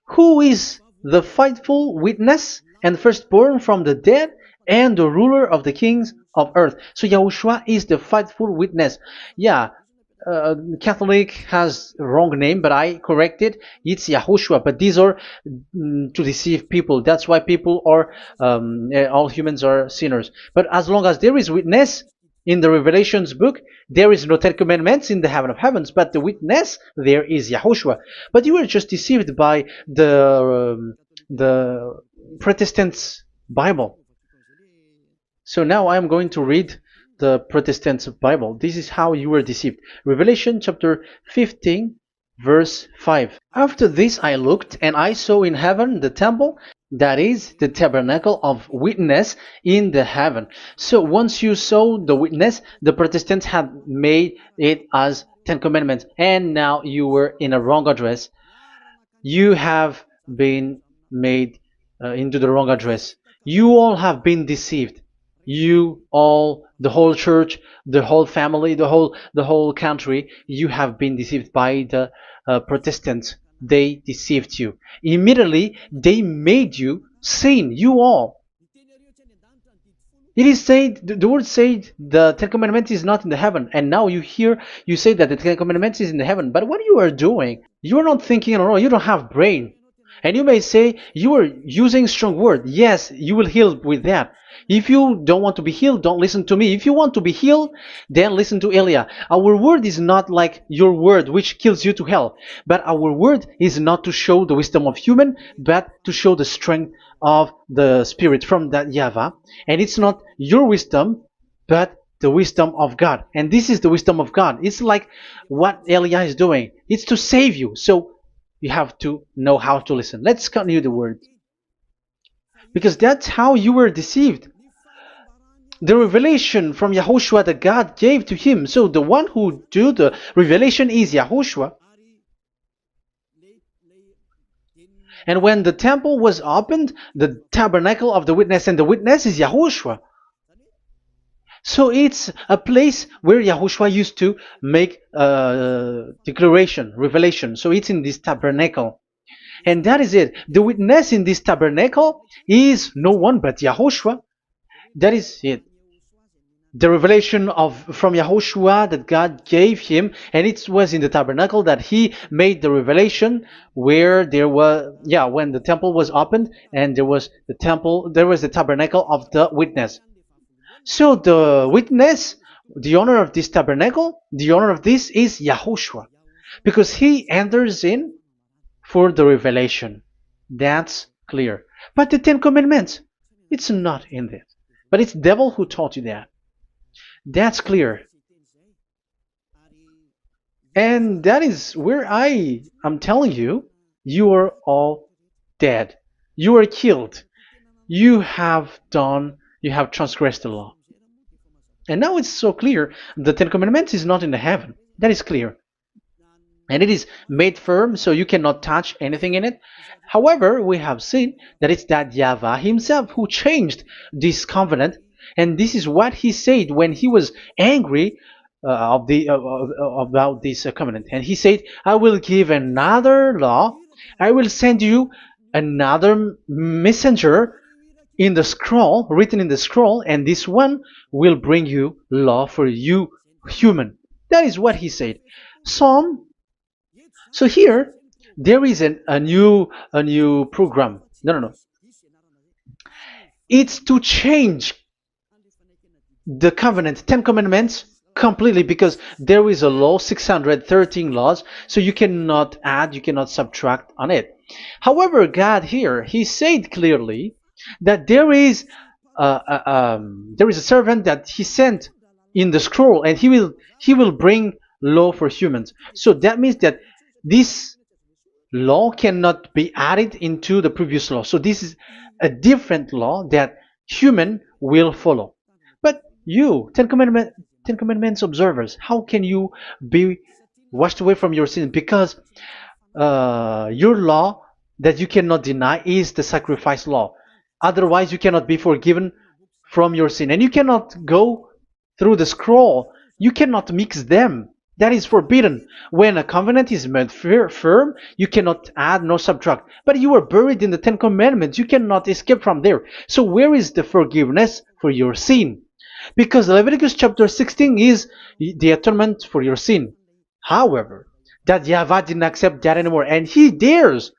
who is the faithful witness and firstborn from the dead and the ruler of the kings of earth. So Yahushua is the faithful witness. Yeah, Catholic has a wrong name, but I corrected. It's Yahushua, but these are to deceive people. That's why people are, all humans are sinners. But as long as there is witness in the Revelations book, there is no 10 Commandments in the heaven of heavens, but the witness there is Yahushua. But you were just deceived by the Protestants' Bible. So now I am going to read the Protestants' Bible. This is how you were deceived. Revelation chapter 15, verse 5. After this I looked, and I saw in heaven the temple, that is the tabernacle of witness in the heaven. So once you saw the witness, the Protestants had made it as 10 Commandments, and now you were in a wrong address. You have been made into the wrong address. You all have been deceived. You all, the whole church, the whole family, the whole country, you have been deceived by the Protestants. They deceived you. Immediately, they made you sin. You all. It is said, the word said, the 10 Commandments is not in the heaven. And now you hear, you say that the 10 Commandments is in the heaven. But what you are doing, you are not thinking at all. You don't have brain. And you may say, you are using strong word. Yes, you will heal with that. If you don't want to be healed, don't listen to me. If you want to be healed, then listen to Elia. Our word is not like your word, which kills you to hell. But our word is not to show the wisdom of human, but to show the strength of the Spirit from that YAHVAH. And it's not your wisdom, but the wisdom of God. And this is the wisdom of God. It's like what Elia is doing. It's to save you. So you have to know how to listen. Let's continue the word. Because that's how you were deceived. The revelation from Yahushua that God gave to him. So the one who do the revelation is Yahushua. And when the temple was opened, the tabernacle of the witness, and the witness is Yahushua. So it's a place where Yahushua used to make declaration, revelation. So it's in this tabernacle. And that is it. The witness in this tabernacle is no one but Yahushua. That is it. The revelation from Yahushua that God gave him, and it was in the tabernacle that he made the revelation, where there was, when the temple was opened, and there was the tabernacle of the witness. So the witness, the owner of this tabernacle, the owner of this is Yahushua, because he enters in for the revelation. That's clear. But the 10 Commandments, it's not in there. But it's the devil who taught you that. That's clear. And that is where I am telling you, you are all dead. You are killed. You have transgressed the law. And now it's so clear, the 10 Commandments is not in the heaven. That is clear. And it is made firm, so you cannot touch anything in it. However, we have seen that it's that YAHVAH himself who changed this covenant. And this is what he said when he was angry about this covenant. And he said, I will give another law. I will send you another messenger in the scroll, written in the scroll, and this one will bring you law for you human. That is what he said. Psalm So here there is a new program. No, no, no. It's to change the covenant, 10 commandments completely, because there is a law, 613 laws, so you cannot add, you cannot subtract on it. However, God here, he said clearly that there is a servant that he sent in the scroll, and he will bring law for humans. So that means that this law cannot be added into the previous law. So this is a different law that human will follow. But you, Ten Commandments observers, how can you be washed away from your sin? Because your law that you cannot deny is the sacrifice law. Otherwise, you cannot be forgiven from your sin. And you cannot go through the scroll. You cannot mix them. That is forbidden. When a covenant is made firm, you cannot add nor subtract. But you are buried in the Ten Commandments. You cannot escape from there. So where is the forgiveness for your sin? Because Leviticus chapter 16 is the atonement for your sin. However, that YAHVAH didn't accept that anymore. And he dares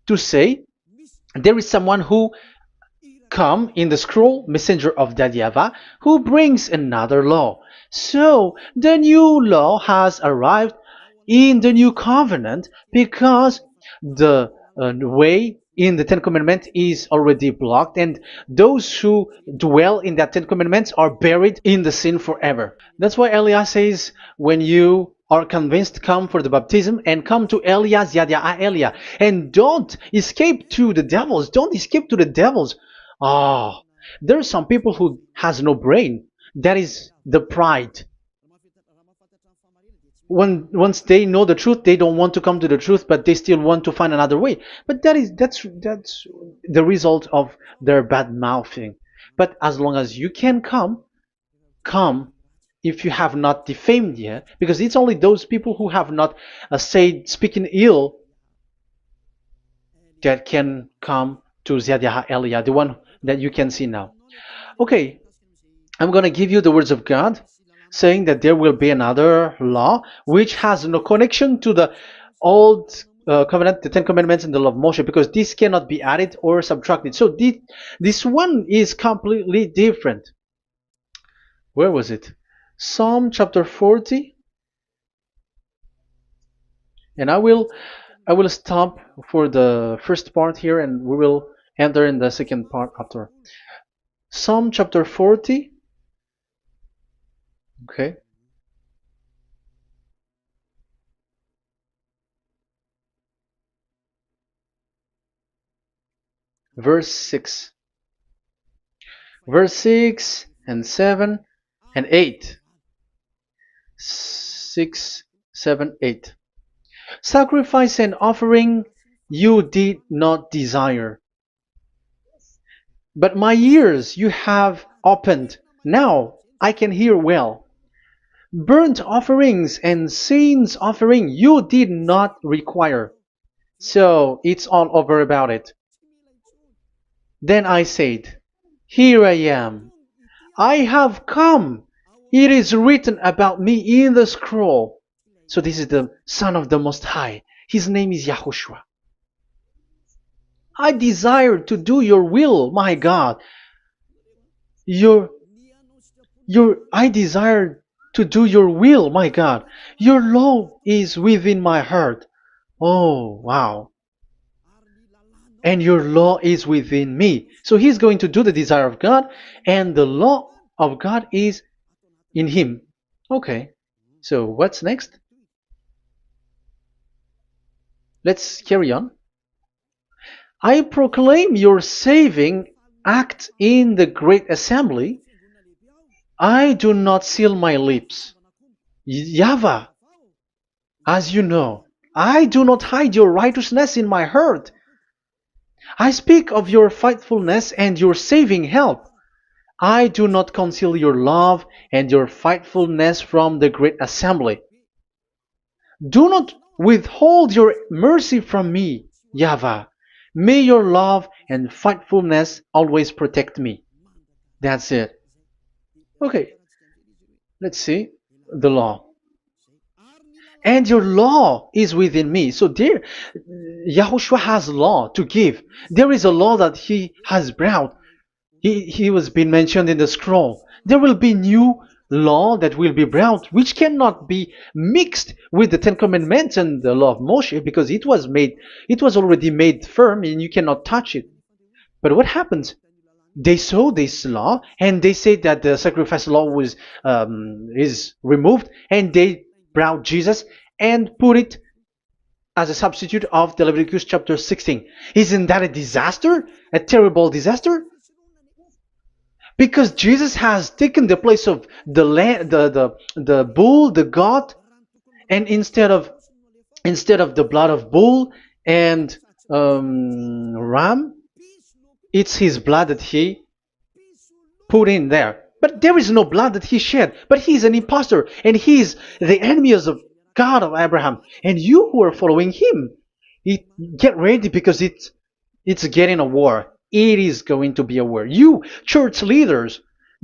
to say there is someone who come in the scroll, messenger of that YAHVAH, who brings another law. So the new law has arrived in the new covenant because the way in the Ten Commandments is already blocked, and those who dwell in that Ten Commandments are buried in the sin forever. That's why Elias says, when you are convinced, come for the baptism and come to Elias Yada Elia, and don't escape to the devils. Don't escape to the devils. Ah, there are some people who has no brain. That is the pride. Once they know the truth, they don't want to come to the truth, but they still want to find another way. But that's the result of their bad mouthing. But as long as you can come if you have not defamed yet, because it's only those people who have not said speaking ill that can come to Ziyad Elia, the one that you can see now. Okay, I'm going to give you the words of God saying that there will be another law which has no connection to the old covenant, the Ten Commandments, and the law of Moshe, because this cannot be added or subtracted. So this one is completely different. Where was it? Psalm chapter 40. And I will stop for the first part here, and we will enter in the second part after. Psalm chapter 40. Okay. Verse 6. Verse 6 and 7 and 8. 6, 7, 8. Sacrifice and offering you did not desire, but my ears you have opened. Now I can hear well. Burnt offerings and sins offering you did not require. So it's all over about it. Then I said, here I am. I have come. It is written about me in the scroll. So this is the Son of the Most High. His name is YAHOSHUAH. I desire to do your will, my God. I desire to do your will, my God. Your law is within my heart. Oh, wow. And your law is within me. So he's going to do the desire of God, and the law of God is in him. Okay. So what's next? Let's carry on. I proclaim your saving act in the great assembly. I do not seal my lips. YAHVAH, as you know, I do not hide your righteousness in my heart. I speak of your faithfulness and your saving help. I do not conceal your love and your faithfulness from the great assembly. Do not withhold your mercy from me, YAHVAH. May your love and faithfulness always protect me. That's it. Okay, let's see the law. and your law is within me. So there, Yahushua has law to give. There is a law that he has brought. He was being mentioned in the scroll. There will be new law that will be brought, which cannot be mixed with the Ten Commandments and the law of Moshe, because it was already made firm, and you cannot touch it. But what happens? They saw this law, and they said that the sacrifice law was is removed, and they brought Jesus and put it as a substitute of the Leviticus chapter 16. Isn't that a disaster? A terrible disaster? Because Jesus has taken the place of the bull, the goat, and instead of the blood of bull and ram, it's his blood that he put in there. But there is no blood that he shed. But he's an impostor, and he's the enemy of God of Abraham. And you who are following him, get ready, because it's getting a war. It is going to be a war. You church leaders,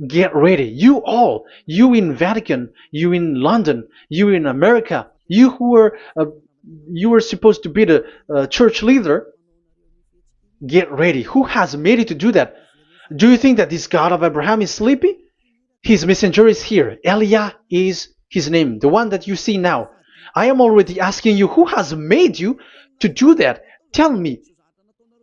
get ready. You all, you in Vatican, you in London, you in America, you are supposed to be the church leader. Get ready. Who has made it to do that? Do you think that this God of Abraham is sleepy? His messenger is here. Eliah is his name, the one that you see now. I am already asking you, who has made you to do that? Tell me,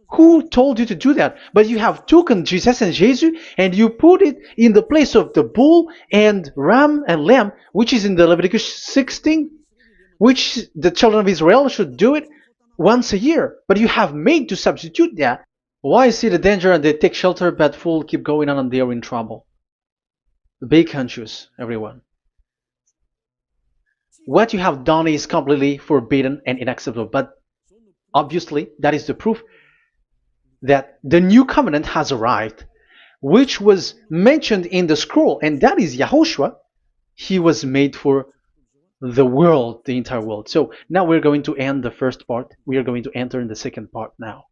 who told you to do that? But you have taken Jesus and Jesus, and you put it in the place of the bull and ram and lamb, which is in the Leviticus 16, which the children of Israel should do it once a year. But you have made to substitute that. Why see the danger and they take shelter, but fool keep going on and they are in trouble? Be conscious, everyone. What you have done is completely forbidden and unacceptable. But obviously, that is the proof that the new covenant has arrived, which was mentioned in the scroll, and that is Yahushua. He was made for the world, the entire world. So now we're going to end the first part. We are going to enter in the second part now.